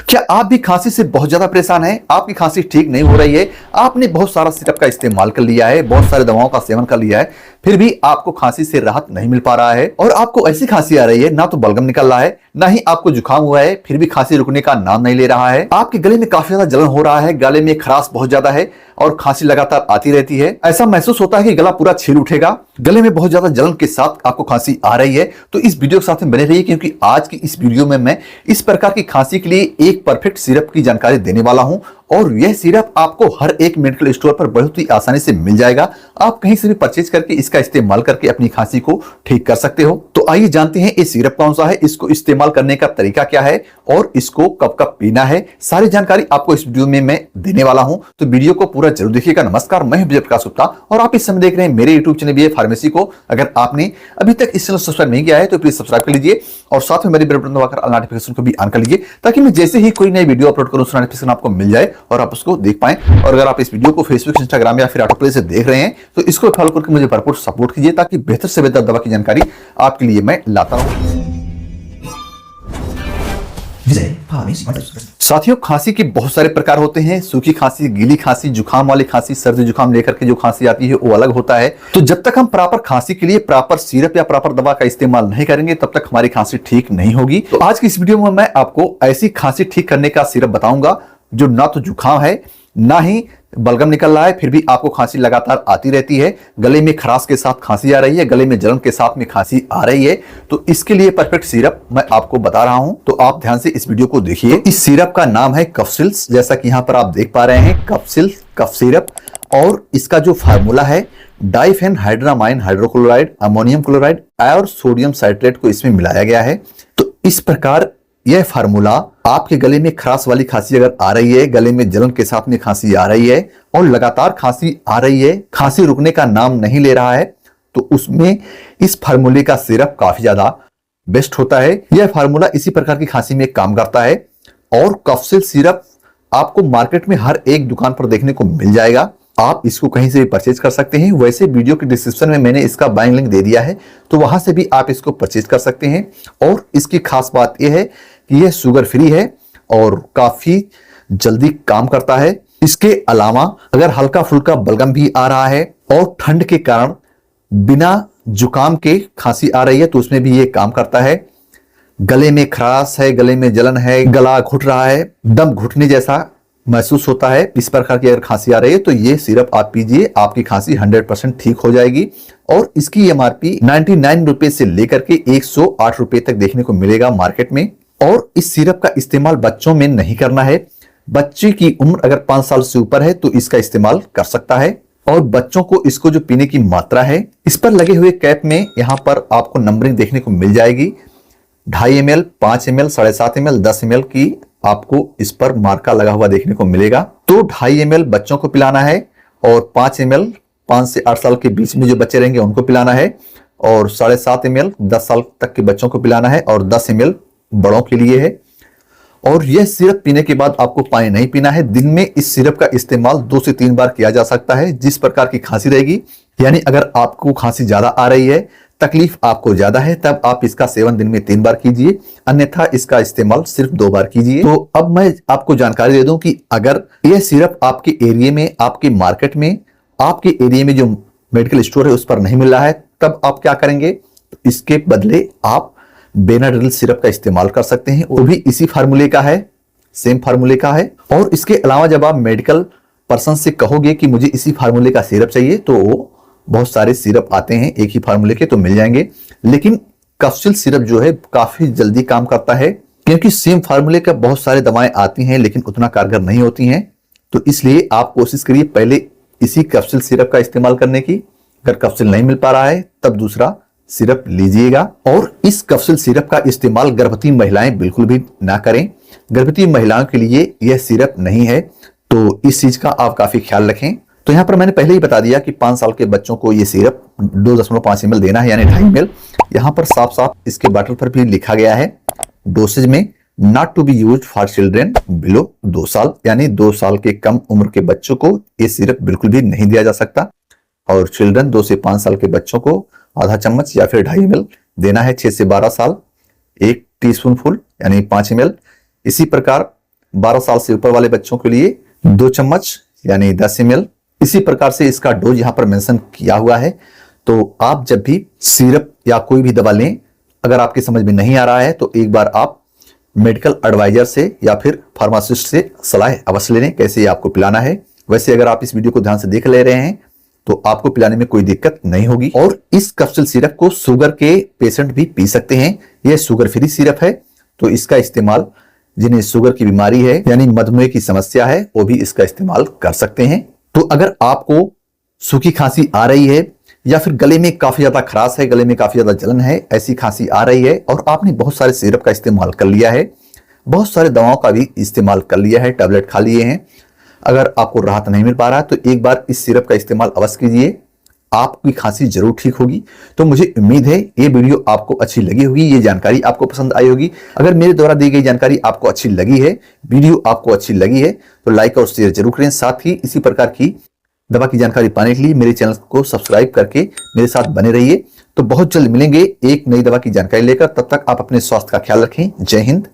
क्या आप भी खांसी से बहुत ज्यादा परेशान हैं? आपकी खांसी ठीक नहीं हो रही है, आपने बहुत सारा सिरप का इस्तेमाल कर लिया है, बहुत सारे दवाओं का सेवन कर लिया है, फिर भी आपको खांसी से राहत नहीं मिल पा रहा है और आपको ऐसी खांसी आ रही है, ना तो बलगम निकल रहा है, ना ही आपको जुकाम हुआ है, फिर भी खांसी रुकने का नाम नहीं ले रहा है। आपके गले में काफी ज्यादा जलन हो रहा है, गले में खराश बहुत ज्यादा है और खांसी लगातार आती रहती है। ऐसा महसूस होता है कि गला पूरा छील उठेगा, गले में बहुत ज्यादा जलन के साथ आपको खांसी आ रही है। तो इस वीडियो के साथ में बने रहिए, क्योंकि आज की इस वीडियो में मैं इस प्रकार की खांसी के लिए एक परफेक्ट सिरप की जानकारी देने वाला हूं और यह सिरप आपको हर एक मेडिकल स्टोर पर बहुत ही आसानी से मिल जाएगा। आप कहीं से भी परचेज करके इसका इस्तेमाल करके अपनी खांसी को ठीक कर सकते हो। तो आइए जानते हैं ये सिरप कौन सा है, इसको इस्तेमाल करने का तरीका क्या है और इसको कब कब पीना है। सारी जानकारी आपको इस वीडियो में मैं देने वाला हूं, तो वीडियो को पूरा जरूर देखिएगा। नमस्कार, मैं विजय प्रकाश गुप्ता और आप इस समय देख रहे हैं मेरे यूट्यूब चैनल बीए फार्मेसी को। अगर आपने अभी तक इस चैनल सब्सक्राइब नहीं किया है तो प्लीज सब्सक्राइब कर लीजिए और साथ में मेरे बेल बटन दबाकर ऑल नोटिफिकेशन को भी ऑन कर लीजिए, ताकि मैं जैसे ही कोई नई वीडियो अपलोड करूं उसका नोटिफिकेशन आपको मिल जाए और आप उसको देख पाएं। और अगर आप इस वीडियो को फेसबुक, इंस्टाग्राम या फिर ऑटो प्ले से देख रहे हैं तो इसको फॉलो करके मुझे भरपूर सपोर्ट कीजिए, ताकि बेहतर से बेहतर दवा की जानकारी आपके लिए मैं लाता रहूं। साथियों, खांसी के बहुत सारे प्रकार होते हैं। सूखी खांसी, गीली खांसी, जुकाम वाली खांसी, सर्दी जुकाम लेकर के जो खांसी आती है वो अलग होता है। तो जब तक हम प्रॉपर खांसी के लिए प्रॉपर सिरप या प्रॉपर दवा का इस्तेमाल नहीं करेंगे तब तक हमारी खांसी ठीक नहीं होगी। तो आज की इस वीडियो में मैं आपको ऐसी खांसी ठीक करने का सिरप बताऊंगा जो ना तो जुकाम है, ना ही बलगम निकल रहा है, फिर भी आपको खांसी लगातार आती रहती है, गले में खराश के साथ खांसी आ रही है, गले में जलन के साथ में खांसी आ रही है। तो इसके लिए परफेक्ट सिरप मैं आपको बता रहा हूं, तो आप ध्यान से इस वीडियो को देखिए। इस सिरप का नाम है कफसिल्स, जैसा कि यहां पर आप देख पा रहे हैं, कफसिल्स कफ सिरप। और इसका जो फार्मूला है, डाइफेनहाइड्रामाइन हाइड्रोक्लोराइड, अमोनियम क्लोराइड और सोडियम साइट्रेट को इसमें मिलाया गया है। तो इस प्रकार यह फार्मूला आपके गले में खराश वाली खांसी अगर आ रही है, गले में जलन के साथ में खांसी आ रही है और लगातार खांसी आ रही है, खांसी रुकने का नाम नहीं ले रहा है, तो उसमें इस फार्मूले का सिरप काफी ज्यादा बेस्ट होता है। यह फार्मूला इसी प्रकार की खांसी में काम करता है और कफसिल सिरप आपको मार्केट में हर एक दुकान पर देखने को मिल जाएगा। आप इसको कहीं से भी परचेज कर सकते हैं। वैसे वीडियो के डिस्क्रिप्शन में मैंने इसका बाइंग लिंक दे दिया है, तो वहां से भी आप इसको परचेज कर सकते हैं। और इसकी खास बात यह है कि यह शुगर फ्री है और काफी जल्दी काम करता है। इसके अलावा अगर हल्का फुल्का बलगम भी आ रहा है और ठंड के कारण बिना जुकाम के खांसी आ रही है तो उसमें भी ये काम करता है। गले में खराश है, गले में जलन है, गला घुट रहा है, दम घुटने जैसा महसूस होता है, इस प्रकार की अगर खांसी आ रही है तो ये सिरप आप पीजिए, आपकी खांसी 100% ठीक हो जाएगी। और इसकी एमआरपी 99 रुपए से लेकर के 108 रुपए तक देखने को मिलेगा मार्केट में। और इस सिरप का इस्तेमाल बच्चों में नहीं करना है। बच्चे की उम्र अगर 5 साल से ऊपर है तो इसका इस्तेमाल कर सकता है। और बच्चों को इसको जो पीने की मात्रा है, इस पर लगे हुए कैप में यहाँ पर आपको नंबरिंग देखने को मिल जाएगी। 2.5 ml, 5 ml, 7.5 ml, 10 ml की आपको इस पर मार्का लगा हुआ देखने को मिलेगा। तो 2.5 ml बच्चों को पिलाना है और 5 ml 5 से 8 साल के बीच में जो बच्चे रहेंगे उनको पिलाना है और 7.5 ml 10 साल तक के बच्चों को पिलाना है और 10 ml बड़ों के लिए है। और यह सिरप पीने के बाद आपको पानी नहीं पीना है। दिन में इस सिरप का इस्तेमाल 2 से 3 बार किया जा सकता है, जिस प्रकार की खांसी रहेगी। यानी अगर आपको खांसी ज्यादा आ रही है, तकलीफ आपको ज्यादा है, तब आप इसका सेवन दिन में 3 बार कीजिए, अन्यथा इसका इस्तेमाल सिर्फ 2 बार कीजिए। तो अब मैं आपको जानकारी दे दूं कि अगर यह सिरप आपके एरिया में, आपके मार्केट में, आपके एरिया में जो मेडिकल स्टोर है उस पर नहीं मिल रहा है, तब आप क्या करेंगे? इसके बदले आप बेनाड्रिल सिरप का इस्तेमाल कर सकते हैं, वो भी इसी फार्मूले का है, सेम फार्मूले का है। और इसके अलावा जब आप मेडिकल पर्सन से कहोगे कि मुझे इसी फार्मूले का सिरप चाहिए, तो बहुत सारे सिरप आते हैं एक ही फार्मूले के, तो मिल जाएंगे। लेकिन कफसिल सिरप जो है काफी जल्दी काम करता है, क्योंकि सेम फार्मूले का बहुत सारी दवाएं आती हैं लेकिन उतना कारगर नहीं होती हैं। तो इसलिए आप कोशिश करिए पहले इसी कफसिल सिरप का इस्तेमाल करने की। अगर कफसिल नहीं मिल पा रहा है तब दूसरा सिरप लीजिएगा। और इस कफसिल सिरप का इस्तेमाल गर्भवती महिलाएं बिल्कुल भी ना करें। गर्भवती महिलाओं के लिए यह सिरप नहीं है, तो इस चीज का आप काफी ख्याल रखें। तो यहाँ पर मैंने पहले ही बता दिया कि 5 साल के बच्चों को ये सिरप 2.5 ml देना है, यानी 2.5 ml। यहाँ पर साफ साफ इसके बॉटल पर भी लिखा गया है डोसेज में, not to be used for children below 2 साल, यानी 2 साल के कम उम्र के बच्चों को ये सिरप बिल्कुल भी नहीं दिया जा सकता। और चिल्ड्रन 2 से 5 साल के बच्चों को आधा चम्मच या फिर 2.5 ml देना है। 6 से 12 साल 1 टीस्पून फुल यानी 5 ml। इसी प्रकार 12 साल से ऊपर वाले बच्चों के लिए 2 चम्मच यानी 10 ml। इसी प्रकार से इसका डोज यहाँ पर मेंशन किया हुआ है। तो आप जब भी सिरप या कोई भी दवा लें, अगर आपकी समझ में नहीं आ रहा है तो एक बार आप मेडिकल एडवाइजर से या फिर फार्मासिस्ट से सलाह अवश्य ले लें कैसे आपको पिलाना है। वैसे अगर आप इस वीडियो को ध्यान से देख ले रहे हैं तो आपको पिलाने में कोई दिक्कत नहीं होगी। और इस कैप्सूल सिरप को शुगर के पेशेंट भी पी सकते हैं। यह शुगर फ्री सिरप है, तो इसका इस्तेमाल जिन्हें शुगर की बीमारी है यानी मधुमेह की समस्या है वो भी इसका इस्तेमाल कर सकते हैं। तो अगर आपको सूखी खांसी आ रही है या फिर गले में काफी ज्यादा खराश है, गले में काफी ज्यादा जलन है, ऐसी खांसी आ रही है और आपने बहुत सारे सिरप का इस्तेमाल कर लिया है, बहुत सारे दवाओं का भी इस्तेमाल कर लिया है, टैबलेट खा लिए हैं, अगर आपको राहत नहीं मिल पा रहा तो एक बार इस सिरप का इस्तेमाल अवश्य कीजिए, आपकी खांसी जरूर ठीक होगी। तो मुझे उम्मीद है ये वीडियो आपको अच्छी लगी होगी, ये जानकारी आपको पसंद आई होगी। अगर मेरे द्वारा दी गई जानकारी आपको अच्छी लगी है, वीडियो आपको अच्छी लगी है तो लाइक और शेयर जरूर करें। साथ ही इसी प्रकार की दवा की जानकारी पाने के लिए मेरे चैनल को सब्सक्राइब करके मेरे साथ बने रहिए। तो बहुत जल्द मिलेंगे एक नई दवा की जानकारी लेकर, तब तक आप अपने स्वास्थ्य का ख्याल रखें। जय हिंद।